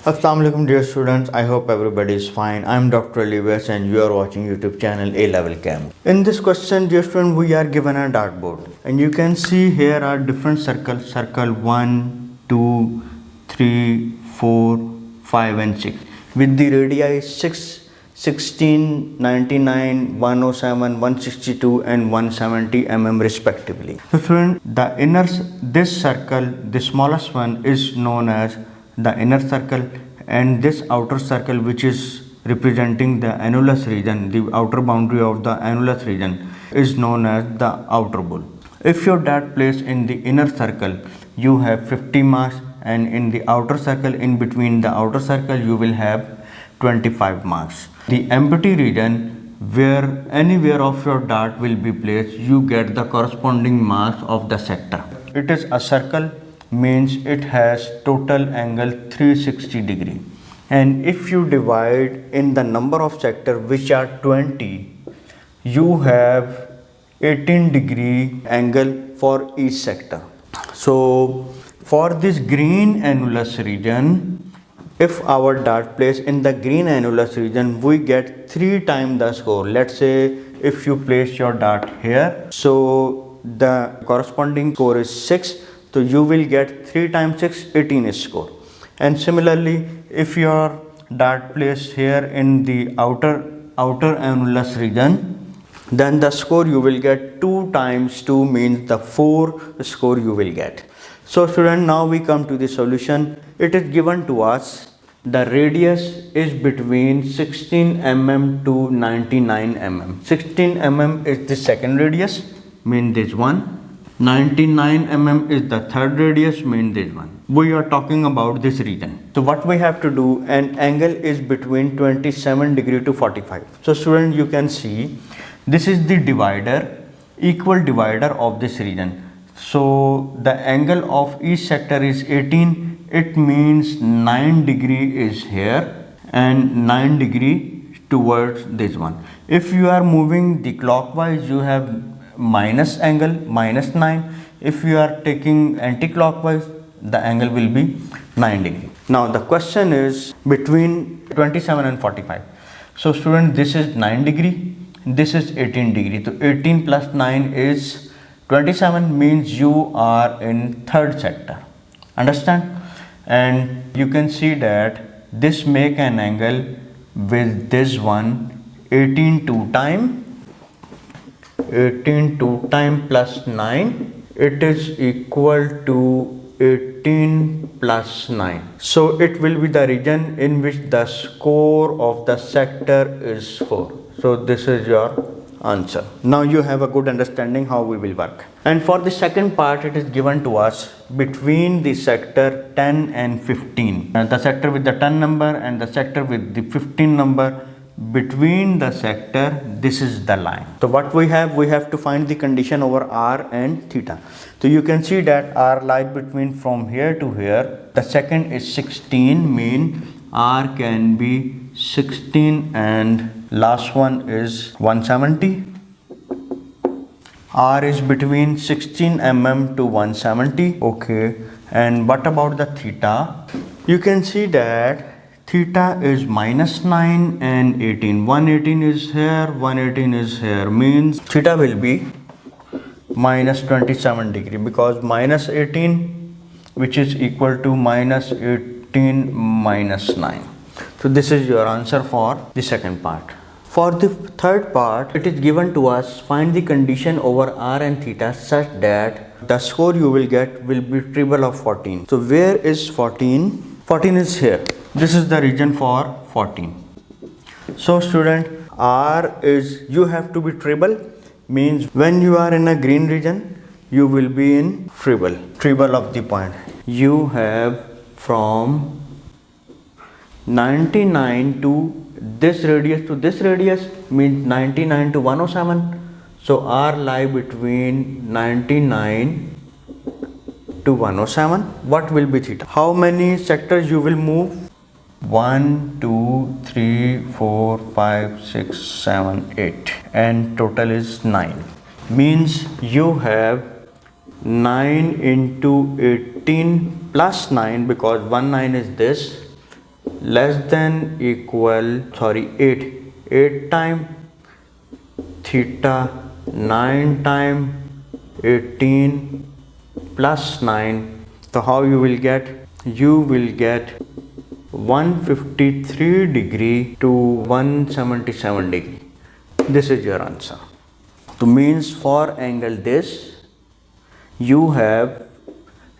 Assalamualaikum dear students, I hope everybody is fine. I am Dr. Alevelcams and you are watching YouTube channel ALEVELCAMS. In this question dear student, we are given a dartboard and you can see here are different circles, circle 1, 2, 3, 4, 5 and 6 with the radii 6, 16, 99, 107, 162 and 170 mm respectively. So student, this circle, the smallest one is known as the inner circle, and this outer circle which is representing the annulus region, the outer boundary of the annulus region, is known as the outer bull. If your dart placed in the inner circle, you have 50 marks, and in the outer circle, in between the outer circle, you will have 25 marks. The empty region where anywhere of your dart will be placed, you get the corresponding marks of the sector. It is a circle, means it has total angle 360 degree, and if you divide in the number of sector which are 20, you have 18 degree angle for each sector. So for this green annulus region, if our dart placed in the green annulus region, we get 3 times the score. Let's say if you place your dart here, so the corresponding score is 6, so you will get 3 times 6, 18 is score. And similarly, if your dart placed here in the outer annulus region, then the score you will get 2 times 2 means the 4 score you will get. So student, now we come to the solution. It is given to us the radius is between 16 mm to 99 mm. 16 mm is the second radius, mean this one. 99 mm is the third radius, mean this one. We are talking about this region. So what we have to do, an angle is between 27 degree to 45. So student, you can see this is the divider, equal divider of this region. So the angle of each sector is 18. It means 9 degree is here and 9 degree towards this one. If you are moving the clockwise, you have minus angle, minus 9. If you are taking anti-clockwise, the angle will be 9 degree. Now the question is between 27 and 45. So student, this is 9 degree, this is 18 degree. So 18 plus 9 is 27, means you are in third sector. Understand? And you can see that this make an angle with this one 18 2 time. 18 2 time plus 9, it is equal to 18 plus 9. So it will be the region in which the score of the sector is 4. So this is your answer. Now you have a good understanding how we will work. And for the second part, it is given to us between the sector 10 and 15. And the sector with the 10 number and the sector with the 15 number, between the sector, this is the line. So what we have to find the condition over r and theta. So you can see that r lies between from here to here. The second is 16, mean r can be 16 and last one is 170. R is between 16 mm to 170. Okay, and what about the theta? You can see that theta is minus 9 and 18. 118 is here, 118 is here, means theta will be minus 27 degree, because minus 18 which is equal to minus 18 minus 9. So this is your answer for the second part. For the third part, it is given to us, find the condition over r and theta such that the score you will get will be triple of 14. So where is 14? 14 is here. This is the region for 14. So student, R is, you have to be treble, means when you are in a green region, you will be in treble of the point. You have from 99 to this radius means 99 to 107. So R lie between 99 to 107. What will be theta? How many sectors you will move? 1 2 3 4 5 6 7 8 and total is 9, means you have 9 into 18 plus 9, because 1 9 is this, less than equal 8 time theta 9 time 18 plus 9. So how you will get? You will get 153 degree to 177 degree. This is your answer. So means for angle this you have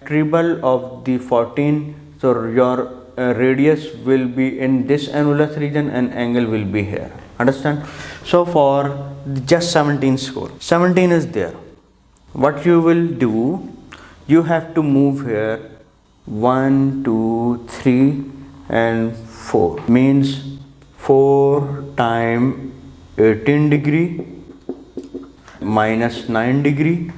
triple of the 14, so your radius will be in this annulus region and angle will be here. Understand? So for just 17 score, 17 is there. What you will do, you have to move here 1 2 3 and 4, means 4 time 18 degree minus 9 degree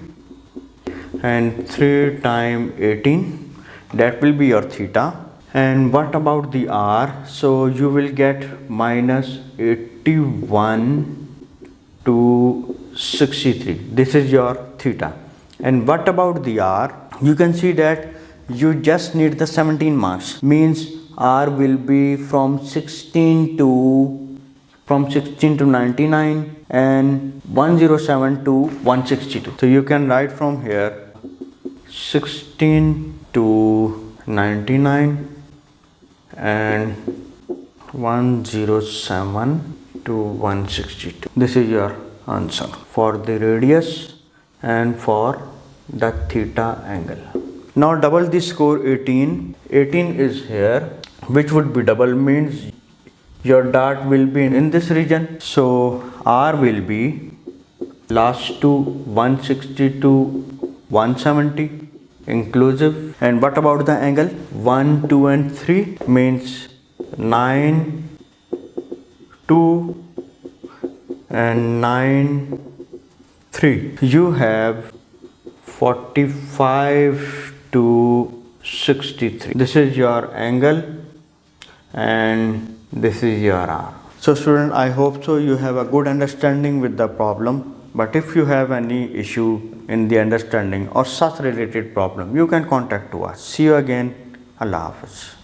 and 3 time 18, that will be your theta. And what about the r? So you will get minus 81 to 63. This is your theta. And what about the r? You can see that you just need the 17 marks, means r will be from 16 to 99 and 107 to 162. So you can write from here 16 to 99 and 107 to 162. This is your answer for the radius and for the theta angle. Now double the score 18. 18 is here, which would be double, means your dart will be in this region. So r will be last to 160 to 170 inclusive. And what about the angle? 1 2 and 3 means 9 2 and 9 3. You have 45 to 63. This is your angle and this is your r. So student, I hope so you have a good understanding with the problem. But if you have any issue in the understanding or such related problem, you can contact to us. See you again. Allah Hafiz.